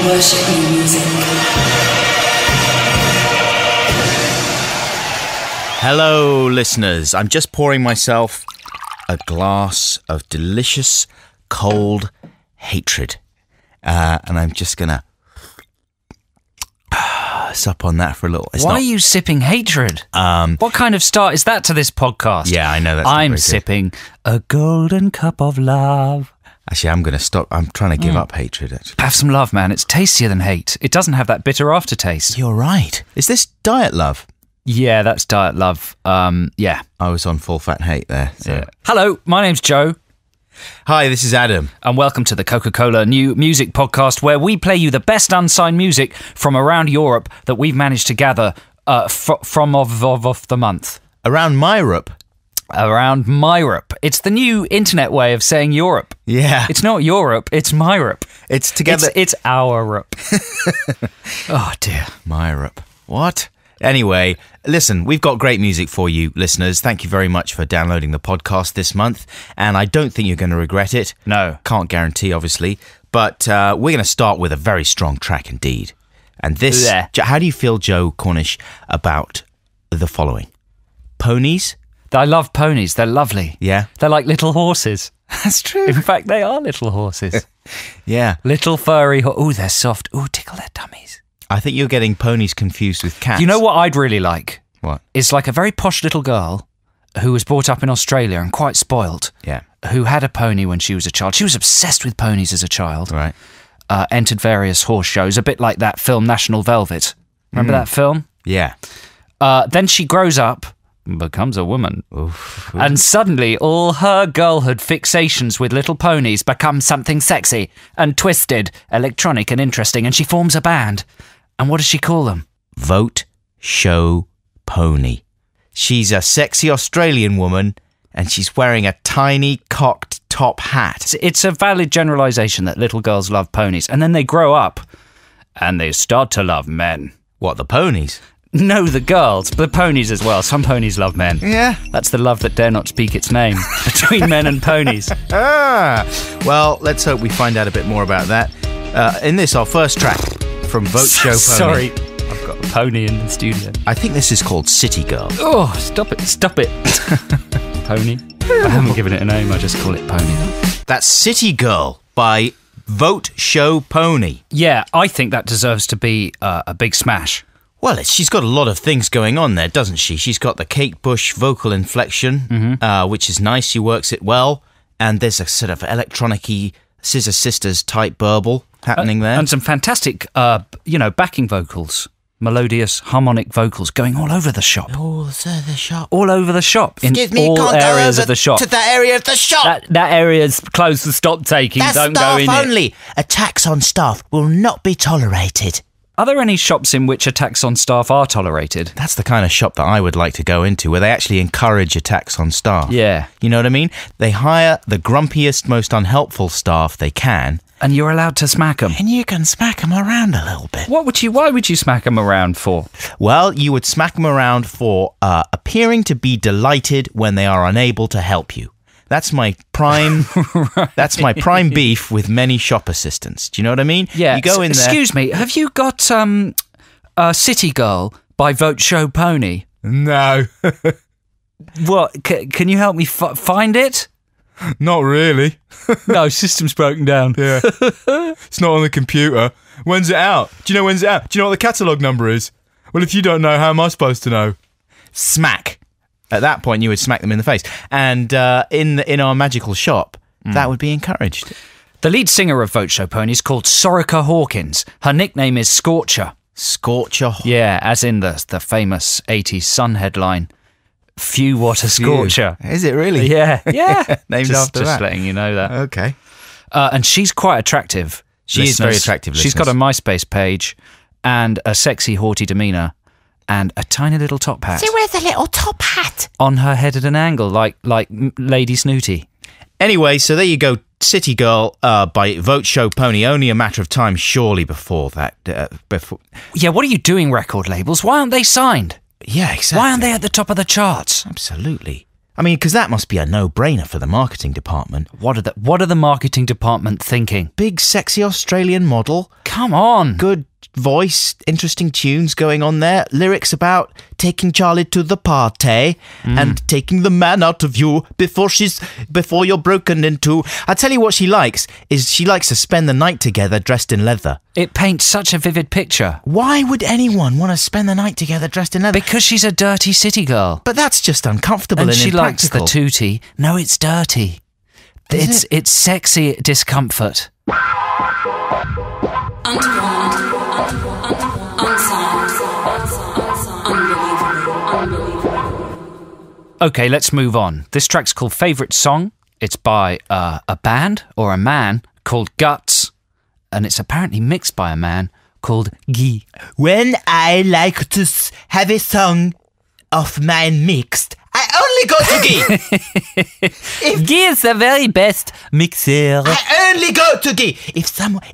worship you, music. Hello, listeners. I'm just pouring myself a glass of delicious, cold hatred. And I'm just going to sup on that for a little. Why are you sipping hatred? What kind of start is that to this podcast? Yeah, I know that's I'm sipping a golden cup of love. Actually, I'm going to stop. I'm trying to give up hatred, actually. Have some love, man. It's tastier than hate. It doesn't have that bitter aftertaste. You're right. Is this diet love? Yeah, that's diet love. Yeah. I was on full fat hate there. So. Yeah. Hello, my name's Joe. Hi, this is Adam. And welcome to the Coca-Cola New Music Podcast, where we play you the best unsigned music from around Europe that we've managed to gather from the month. Around Myrup. Around Myrup. It's the new internet way of saying Europe. Yeah. It's not Europe, it's Myrup. It's together. It's our Rup. Oh, dear. Myrup. What? Anyway, listen, we've got great music for you, listeners. Thank you very much for downloading the podcast this month. And I don't think you're going to regret it. No. Can't guarantee, obviously. But we're going to start with a very strong track indeed. And this, Yeah. How do you feel, Joe Cornish, about the following? Ponies? I love ponies. They're lovely. Yeah? They're like little horses. That's true. In fact, they are little horses. Yeah. Little furry Oh, they're soft. Oh, tickle their tummies. I think you're getting ponies confused with cats. You know what I'd really like? What? It's like a very posh little girl who was brought up in Australia and quite spoilt, Yeah. who had a pony when she was a child. She was obsessed with ponies as a child. Right. Entered various horse shows, a bit like that film National Velvet. Remember that film? Yeah. Then she grows up, becomes a woman, Oof. and suddenly all her girlhood fixations with little ponies become something sexy and twisted, electronic and interesting, and she forms a band. And what does she call them? Vote, show, pony. She's a sexy Australian woman, and she's wearing a tiny cocked top hat. It's a valid generalisation that little girls love ponies, and then they grow up and they start to love men. What, the ponies? No, the girls, but the ponies as well. Some ponies love men. Yeah. That's the love that dare not speak its name between men and ponies. Well, let's hope we find out a bit more about that. In this, our first track from Vote, Show, Pony. Sorry, I've got a pony in the studio. I think this is called City Girl. Oh, stop it. Pony? I haven't given it a name, I just call it Pony. That's City Girl by Vote, Show, Pony. Yeah, I think that deserves to be a big smash. Well, she's got a lot of things going on there, doesn't she? She's got the Kate Bush vocal inflection, which is nice. She works it well. And there's a sort of electronic-y Scissor Sisters type burble happening there. And some fantastic, backing vocals. Melodious, harmonic vocals going all over the shop. All over the shop. All over the shop. Excuse me, all can't areas go over of the shop. to that area of the shop. That area's closed for stop taking. That's Don't go staff in only. it. Attacks on staff will not be tolerated. Are there any shops in which attacks on staff are tolerated? That's the kind of shop that I would like to go into, where they actually encourage attacks on staff. Yeah. You know what I mean? They hire the grumpiest, most unhelpful staff they can. And you're allowed to smack them. And you can smack them around a little bit. Why would you smack them around for? Well, you would smack them around for appearing to be delighted when they are unable to help you. That's my prime. Right. That's my prime beef with many shop assistants. Do you know what I mean? Yeah. You go in there. Excuse me, have you got City Girl by Vote Show Pony? No, What? Can you help me find it? not really. No, system's broken down. Yeah. It's not on the computer. When's it out? Do you know when's it out? Do you know what the catalogue number is? Well, if you don't know, how am I supposed to know? Smack. At that point, you would smack them in the face. And in our magical shop, that would be encouraged. The lead singer of Vote Show Pony is called Sorica Hawkins. Her nickname is Scorcher. Scorcher. Yeah, as in the famous 80s Sun headline. Phew, what a scorcher. Is it really? Yeah, yeah. Named after just that. letting you know that. Okay. And she's quite attractive. She is very attractive, She's got a MySpace page and a sexy, haughty demeanour and a tiny little top hat. She wears a little top hat. On her head at an angle, like Lady Snooty. Anyway, so there you go. City Girl by Vote Show Pony. Only a matter of time, surely, before that. Yeah, what are you doing, record labels? Why aren't they signed? Yeah, exactly. Why aren't they at the top of the charts? Absolutely. I mean, because that must be a no-brainer for the marketing department. What are the marketing department thinking? Big, sexy Australian model. Come on. Good voice, interesting tunes going on there. Lyrics about taking Charlie to the party and taking the man out of you before you're broken into. I tell you what she likes to spend the night together dressed in leather. It paints such a vivid picture. Why would anyone want to spend the night together dressed in leather? Because she's a dirty city girl. But that's just uncomfortable and she impractical. likes the tootie. No, it's dirty. It's sexy discomfort. Okay, let's move on. This track's called Favourite Song. It's by a band or a man called Guts, and it's apparently mixed by a man called Guy. When I like to have a song of mine mixed, I only go to Guy. Guy is the very best mixer. I only go to Guy.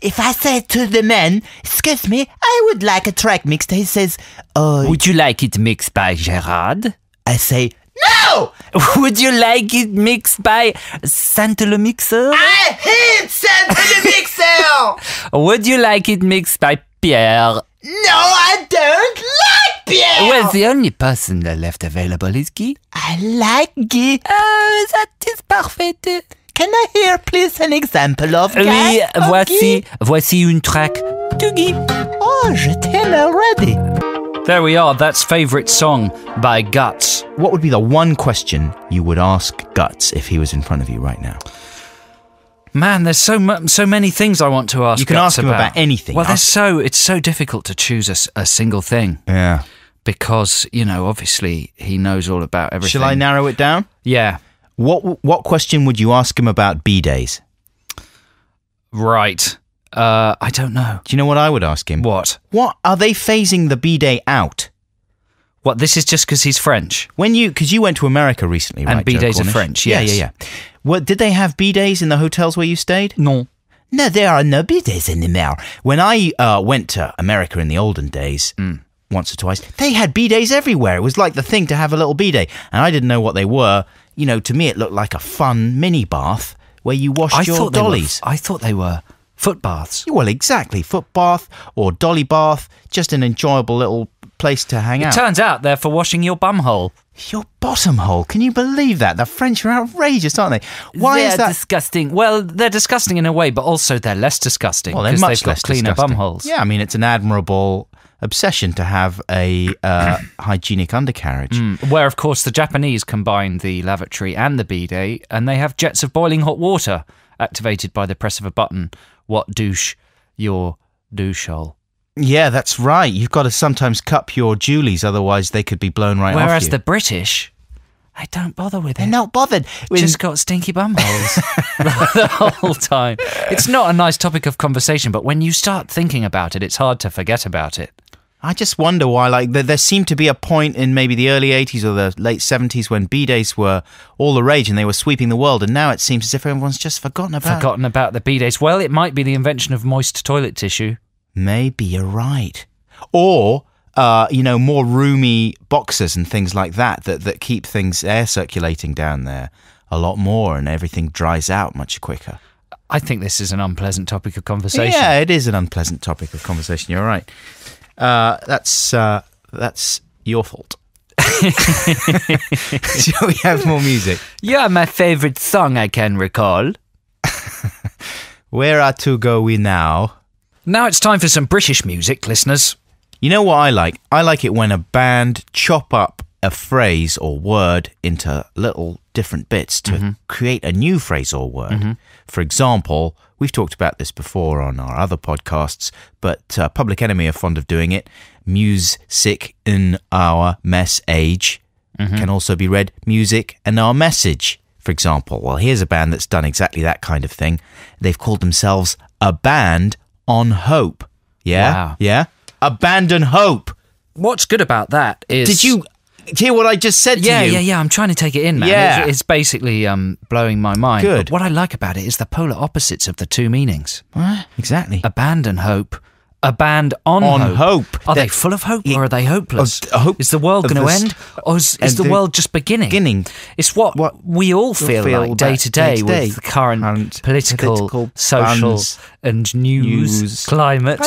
If I say to the man, excuse me, I would like a track mixed, he says, would you like it mixed by Gerard? I say, no! Would you like it mixed by Santa le Mixer? I hate Santa the Mixer! Would you like it mixed by Pierre? No, I don't like Pierre! Well, the only person left available is Guy. I like Guy. Oh, that is perfect. Can I hear, please, an example of Guy? Oui, voici une track de Guy. Oh, je t'aime already. There we are, that's Favourite Song by Guts. What would be the one question you would ask Guts if he was in front of you right now? Man, there's so many things I want to ask. You can Guts ask him about anything. Well, it's so difficult to choose a single thing. Yeah. Because, obviously he knows all about everything. Shall I narrow it down? Yeah. What question would you ask him about B-days? Right. I don't know. Do you know what I would ask him? What? What are they phasing the B-day out? What, this is just because he's French? Because you went to America recently, right? And B-days are French, yes. Yeah. What, did they have B-days in the hotels where you stayed? No. No, there are no B-days anymore. When I went to America in the olden days, once or twice, they had B-days everywhere. It was like the thing to have a little B-day. And I didn't know what they were. To me it looked like a fun mini bath where you washed your dollies. I thought they were foot baths. Well, exactly. Foot bath or dolly bath. Just an enjoyable little place to hang out. It turns out they're for washing your bum hole. Your bottom hole. Can you believe that? The French are outrageous, aren't they? Why is that? They're disgusting. Well, they're disgusting in a way, but also they're less disgusting. Well, they're much they've got less cleaner disgusting. bum holes. Yeah, I mean, it's an admirable obsession to have a hygienic undercarriage. Where, of course, the Japanese combine the lavatory and the bidet, and they have jets of boiling hot water activated by the press of a button. What douche your douche hole? Yeah, that's right. You've got to sometimes cup your Julies, otherwise they could be blown right off you. Whereas the British, they don't bother with it. They're not bothered. Just got stinky bum holes the whole time. It's not a nice topic of conversation, but when you start thinking about it, it's hard to forget about it. I just wonder why, there seemed to be a point in maybe the early 80s or the late 70s when B-days were all the rage and they were sweeping the world, and now it seems as if everyone's just forgotten about the B-days. Well, it might be the invention of moist toilet tissue. Maybe you're right. Or, more roomy boxes and things like that keep air circulating down there a lot more and everything dries out much quicker. I think this is an unpleasant topic of conversation. Yeah, it is an unpleasant topic of conversation. You're right. That's your fault. Shall we have more music? You're my favourite song I can recall. Where are to go we now? Now it's time for some British music, listeners. You know what I like? I like it when a band chop up a phrase or word into little different bits to create a new phrase or word. For example, we've talked about this before on our other podcasts, but Public Enemy are fond of doing it. Music in our message can also be read music and our message, for example. Well, here's a band that's done exactly that kind of thing. They've called themselves A Band on Hope. Yeah? Wow. Yeah? Abandon Hope. What's good about that is... Did you hear what I just said to you? Yeah. I'm trying to take it in, man. Yeah. It's basically blowing my mind. Good. But what I like about it is the polar opposites of the two meanings. What? Exactly. Abandon hope A band on hope. Are they full of hope or are they hopeless? Hope is the world going to end? Or is the world just beginning? It's what we all feel like day to day with the current political, social and news, climate.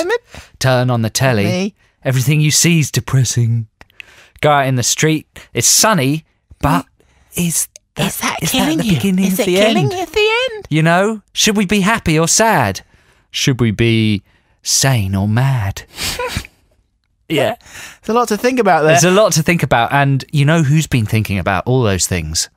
Turn on the telly. Everything you see is depressing. Go out in the street. It's sunny, but is that the beginning of the end? At the end? You know? Should we be happy or sad? Should we be sane or mad? Yeah. There's a lot to think about there. There's a lot to think about, and you know who's been thinking about all those things?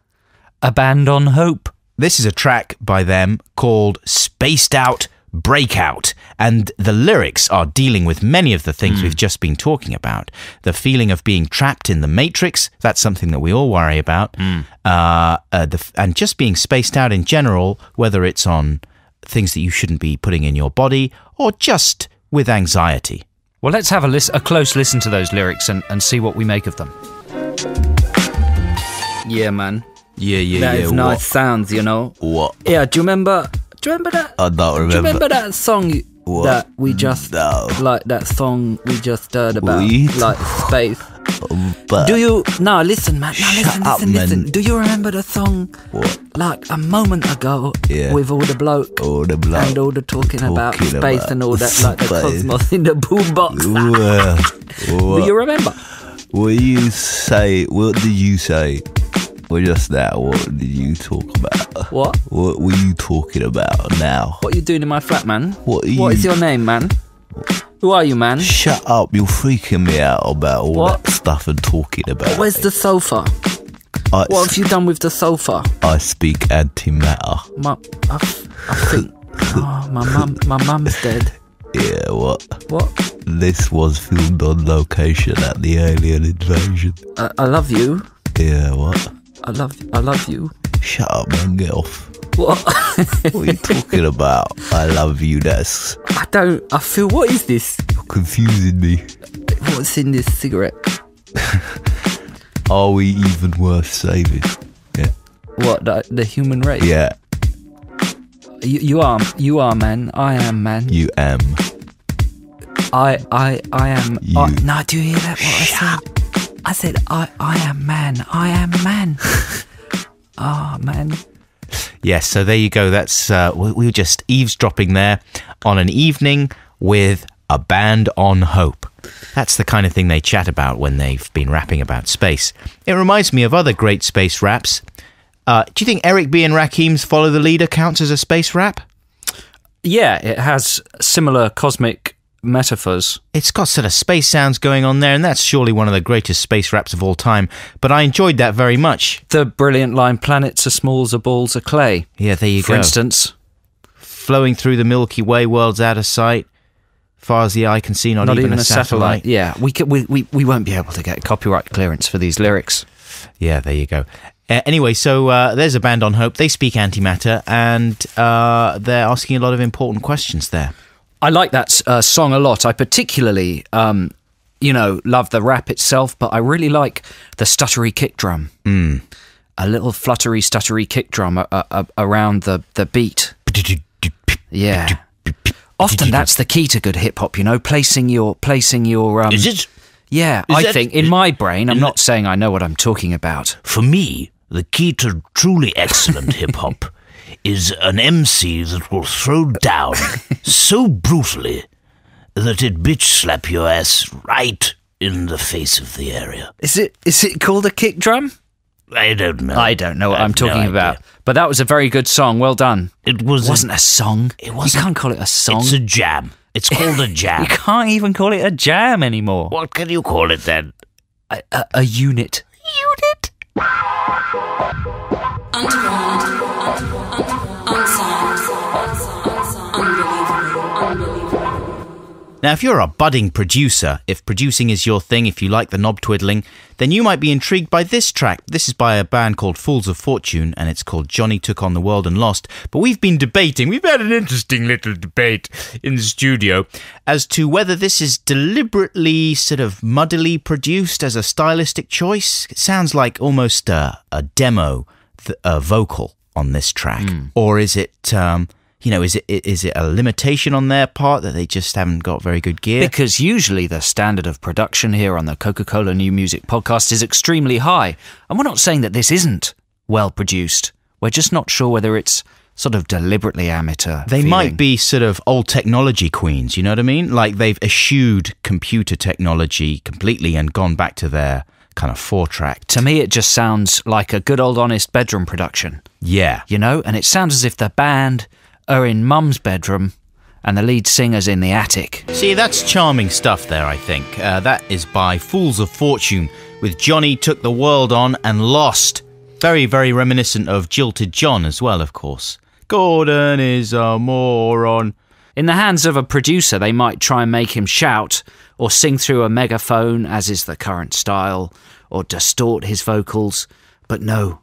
A band on hope. This is a track by them called Spaced Out Breakout, and the lyrics are dealing with many of the things we've just been talking about. The feeling of being trapped in the matrix, that's something that we all worry about, and just being spaced out in general, whether it's on things that you shouldn't be putting in your body or just with anxiety. Well, let's have a close listen to those lyrics and see what we make of them. Yeah, man. Yeah. That is nice sounds, you know. What? Yeah, do you remember that? I don't remember. Do you remember that song that we just like that song we just heard about, like space? Do you? No, listen, man. No, listen. Do you remember the song? What? Like a moment ago, with all the bloke and all the talking about space and all that, like the cosmos in the boombox. Do you remember? What did you say? Well, just now, what did you talk about? What? What were you talking about now? What are you doing in my flat, man? What is your name, man? Who are you, man? Shut up, you're freaking me out about all that stuff and talking about Where's the sofa? What have you done with the sofa? I speak antimatter. I think... my mum's dead. Yeah, what? What? This was filmed on location at the alien invasion. I love you. Yeah, what? I love you. Shut up, man, get off. What? What are you talking about? I love you, that's... I feel, what is this? You're confusing me. What's in this cigarette? Are we even worth saving? Yeah. What, the human race? Yeah. You are, man. I am, man. You am. I am... You. No, do you hear that, what I said? I said, I am man. I am man. Man. Yes, so there you go. That's we were just eavesdropping there on an evening with a band on hope. That's the kind of thing they chat about when they've been rapping about space. It reminds me of other great space raps. Do you think Eric B. and Rakim's Follow the Leader counts as a space rap? Yeah, it has similar cosmic metaphors. It's got sort of space sounds going on there, and that's surely one of the greatest space raps of all time, but I enjoyed that very much. The brilliant line, planets are small as balls of clay. Yeah, there you go. For instance. Flowing through the Milky Way, worlds out of sight. Far as the eye can see, not even a satellite. Yeah, we won't be able to get copyright clearance for these lyrics. Yeah, there you go. Anyway, so there's a band on hope. They speak antimatter, and they're asking a lot of important questions there. I like that song a lot. I particularly, love the rap itself, but I really like the stuttery kick drum. A little fluttery, stuttery kick drum around the beat. Yeah. Often that's the key to good hip hop, placing your. Is it? Yeah, I think in my brain. I'm not saying I know what I'm talking about. For me, the key to truly excellent hip hop is an MC that will throw down so brutally that it bitch slap your ass right in the face of the area. Is it called a kick drum? I don't know. I don't know what I'm talking about. But that was a very good song. Well done. It wasn't a song. It wasn't. You can't call it a song. It's a jam. It's called a jam. You can't even call it a jam anymore. What can you call it then? A unit. Unit? Underground, unsigned, unbelievable. Now, if you're a budding producer, if producing is your thing, if you like the knob twiddling, then you might be intrigued by this track. This is by a band called Fools of Fortune, and it's called Johnny Took on the World and Lost. But we've been debating, we've had an interesting little debate in the studio as to whether this is deliberately sort of muddily produced as a stylistic choice. It sounds like almost a demo vocal on this track. Or is it You know, is it a limitation on their part that they just haven't got very good gear? Because usually the standard of production here on the Coca-Cola New Music podcast is extremely high. And we're not saying that this isn't well produced. We're just not sure whether it's sort of deliberately amateur. They might be sort of old technology queens, you know what I mean? Like they've eschewed computer technology completely and gone back to their kind of 4-track. To me, it just sounds like a good old honest bedroom production. Yeah. You know, and it sounds as if the band are in Mum's bedroom and the lead singer's in the attic. See, that's charming stuff there, I think. That is by Fools of Fortune, with Johnny Took the World On and Lost. Very, very reminiscent of Jilted John as well, of course. Gordon is a moron. In the hands of a producer, they might try and make him shout or sing through a megaphone, as is the current style, or distort his vocals. But no,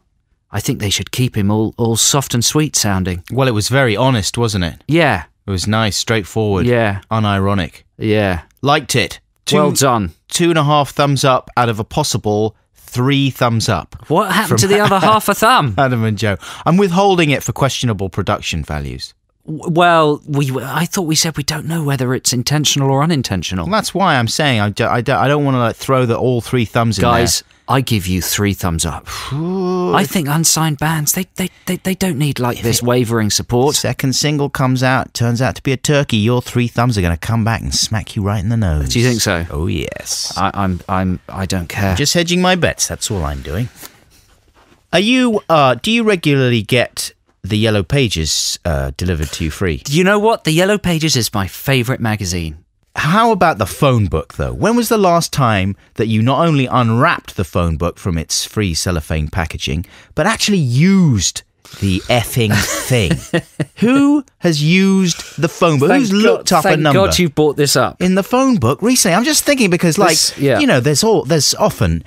I think they should keep him all soft and sweet sounding. Well, it was very honest, wasn't it? Yeah. It was nice, straightforward. Yeah. Unironic. Yeah. Liked it. Well done. 2.5 thumbs up out of a possible 3 thumbs up. What happened to the other half a thumb? Adam and Joe. I'm withholding it for questionable production values. Well, I thought we said we don't know whether it's intentional or unintentional. Well, that's why I'm saying I don't want to like throw all 3 thumbs in there. Guys, I give you 3 thumbs up. I think unsigned bands, they don't need like this wavering support. Second single comes out, turns out to be a turkey. Your 3 thumbs are going to come back and smack you right in the nose. Do you think so? Oh yes. I don't care. Just hedging my bets. That's all I'm doing. Are you? Do you regularly get the Yellow Pages delivered to you free? You know what? The Yellow Pages is my favourite magazine. How about the phone book, though? When was the last time that you not only unwrapped the phone book from its free cellophane packaging, but actually used the effing thing? Who has used the phone book? Who's looked up a number? Thank God you brought this up. In the phone book recently. I'm just thinking because, you know, there's often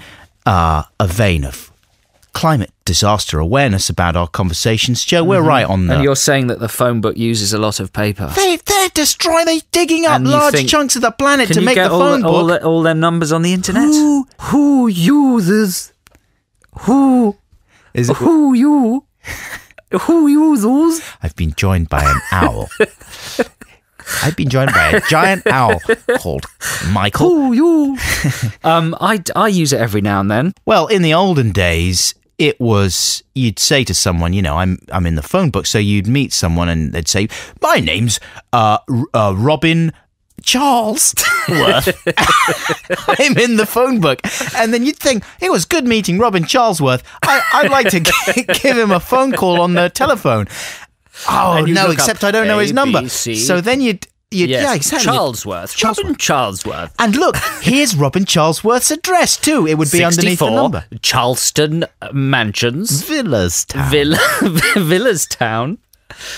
a vein of climate disaster awareness about our conversations. Joe, we're right on that. And you're saying that the phone book uses a lot of paper. They're destroying, they're digging up large chunks of the planet to make the phone book. All their numbers on the internet? Who uses I've been joined by an owl. I've been joined by a giant owl called Michael. I use it every now and then. Well, in the olden days, it was, you'd say to someone, you know, I'm in the phone book. So you'd meet someone and they'd say, my name's Robin Charlesworth. I'm in the phone book. And then you'd think, it was good meeting Robin Charlesworth. I'd like to give him a phone call on the telephone. Oh, no, except I don't know his number. So then you'd yeah, exactly. Charlesworth. Robin Charlesworth. And look, here's Robin Charlesworth's address too. It would be underneath the number. Charleston Mansions. Villastown. Villastown.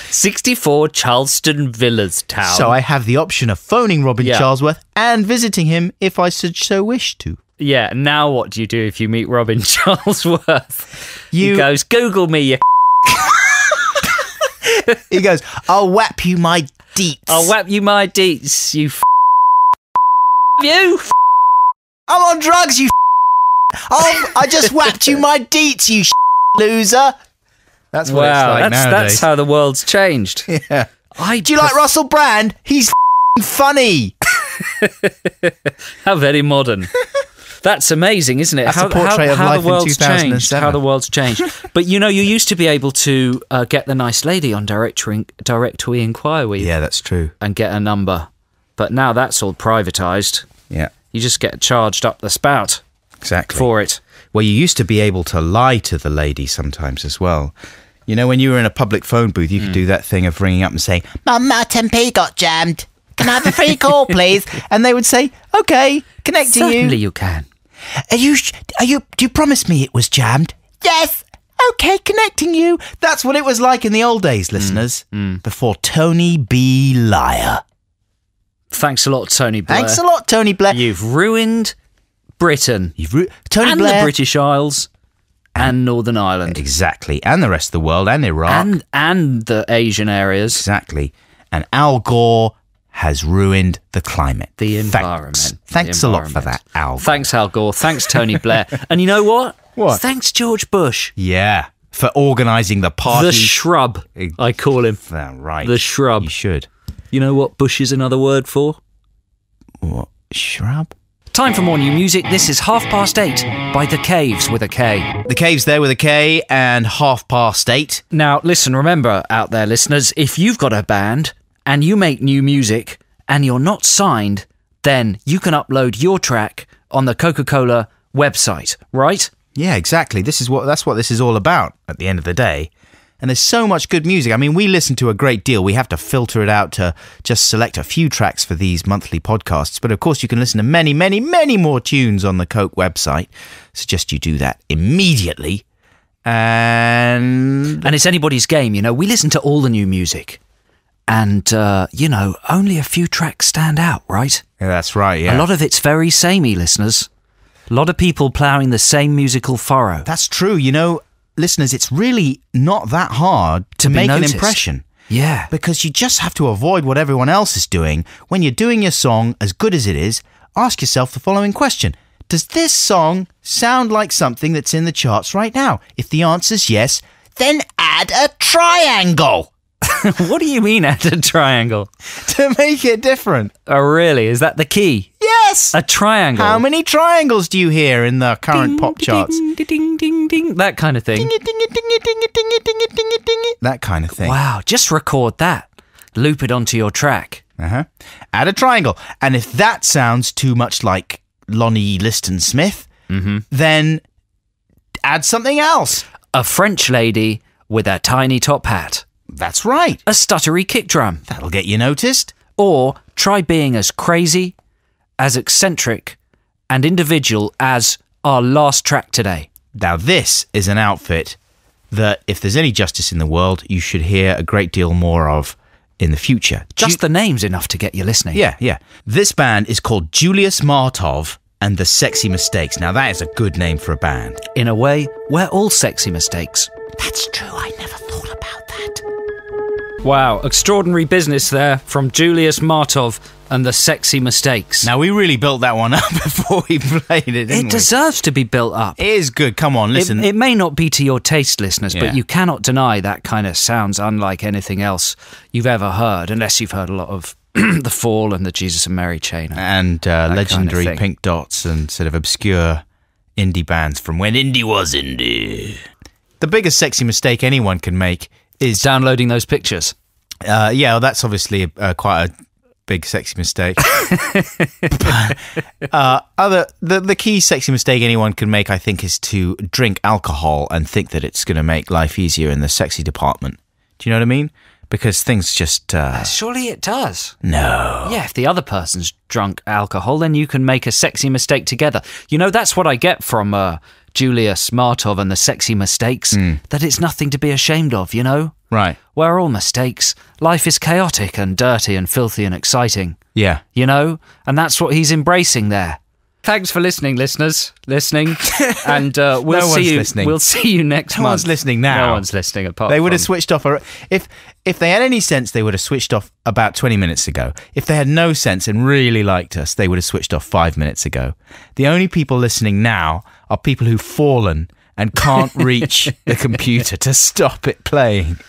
64 Charleston Villastown. So I have the option of phoning Robin Charlesworth and visiting him if I should so wish to. Yeah, now what do you do if you meet Robin Charlesworth? He goes, Google me, you He goes, I'll whap you my deets. I'll whap you my deets, you you I'm on drugs, you I just whapped you my deets, you loser. That's what it's like nowadays. That's how the world's changed. Yeah. Do you like Russell Brand? He's funny. How very modern. That's amazing, isn't it? That's a portrait of life in 2007. How the world's changed. But you know, you used to be able to get the nice lady on directory inquiry. Yeah, that's true. And get a number. But now that's all privatised. Yeah. You just get charged up the spout. Exactly. For it. Well, you used to be able to lie to the lady sometimes as well. You know, when you were in a public phone booth, you could do that thing of ringing up and saying, my 10p got jammed. Can I have a free call, please? And they would say, okay, connecting you. Certainly you can. Do you promise me it was jammed? Yes. Okay, connecting you. That's what it was like in the old days, listeners. Before Tony B. Liar. Thanks a lot, Tony Blair. Thanks a lot, Tony Blair. You've ruined Britain. Tony and Blair. The British Isles. And Northern Ireland. Exactly. And the rest of the world. And Iraq. And the Asian areas. Exactly. And Al Gore has ruined the climate. The environment. Thanks a lot for that, Al Gore. Thanks, Al Gore. Thanks, Tony Blair. And you know what? What? Thanks, George Bush. Yeah. for organising the party. The Shrub, I call him. Right. The Shrub. You should. You know what bush is another word for? What? Shrub? Time for more new music. This is 8:30 by The Caves with a K. The Caves there with a K and 8:30. Now, listen, remember out there, listeners, if you've got a band and you make new music and you're not signed, then you can upload your track on the Coca-Cola website, right? Yeah, exactly. That's what this is all about at the end of the day. And there's so much good music. I mean, we listen to a great deal. We have to filter it out to just select a few tracks for these monthly podcasts. But of course, you can listen to many, many, many more tunes on the Coke website. Suggest you do that immediately. And it's anybody's game, you know. We listen to all the new music. And, you know, only a few tracks stand out, right? Yeah, that's right, yeah. A lot of it's very samey, listeners. A lot of people ploughing the same musical furrow. That's true, you know. Listeners, it's really not that hard to make noticed. an impression. Yeah. Because you just have to avoid what everyone else is doing. When you're doing your song, as good as it is, ask yourself the following question. Does this song sound like something that's in the charts right now? If the answer's yes, then add a triangle. What do you mean add a triangle? To make it different. Oh, really? Is that the key? Yes. A triangle. How many triangles do you hear in the current pop charts? Ding, ding, ding, ding. That kind of thing. Ding it, ding it, ding it, ding it, ding it, ding it, ding it, ding it. That kind of thing. Wow, just record that. Loop it onto your track. Add a triangle. And if that sounds too much like Lonnie Liston Smith, then add something else. A French lady with a tiny top hat. That's right. A stuttery kick drum. That'll get you noticed. Or try being as crazy, as eccentric, and individual as our last track today. Now, this is an outfit that, if there's any justice in the world, you should hear a great deal more of in the future. Just the name's enough to get you listening. Yeah. This band is called Julius Martov and the Sexy Mistakes. Now, that is a good name for a band. In a way, we're all sexy mistakes. That's true. I never thought about that. Wow, extraordinary business there from Julius Martov and the Sexy Mistakes. Now, we really built that one up before we played it, didn't we? It deserves to be built up. It is good. Come on, listen. It may not be to your taste, listeners, but you cannot deny that kind of sounds unlike anything else you've ever heard, unless you've heard a lot of The Fall and the Jesus and Mary chain. And legendary kind of Pink Dots and sort of obscure indie bands from when indie was indie. The biggest sexy mistake anyone can make is downloading those pictures. Yeah, well, that's obviously quite a big sexy mistake. The key sexy mistake anyone can make, I think, is to drink alcohol and think that it's going to make life easier in the sexy department. Do you know what I mean? Because things just... Surely it does. No. Yeah, if the other person's drunk alcohol, then you can make a sexy mistake together. You know, that's what I get from Julius Martov and the Sexy Mistakes, that it's nothing to be ashamed of, you know? Right. We're all mistakes. Life is chaotic and dirty and filthy and exciting. Yeah. You know? And that's what he's embracing there. Thanks for listening, listeners. And we'll see you. Listening. We'll see you next month. No one's listening now. No one's listening apart They from... would have switched off. If they had any sense, they would have switched off about 20 minutes ago. If they had no sense and really liked us, they would have switched off 5 minutes ago. The only people listening now are people who've fallen and can't reach the computer to stop it playing.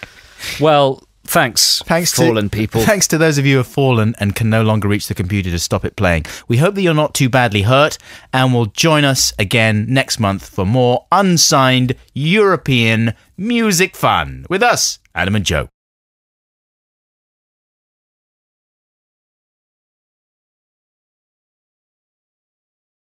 Well, thanks fallen people. Thanks to those of you who have fallen and can no longer reach the computer to stop it playing. We hope that you're not too badly hurt and will join us again next month for more unsigned European music fun with us, Adam and Joe.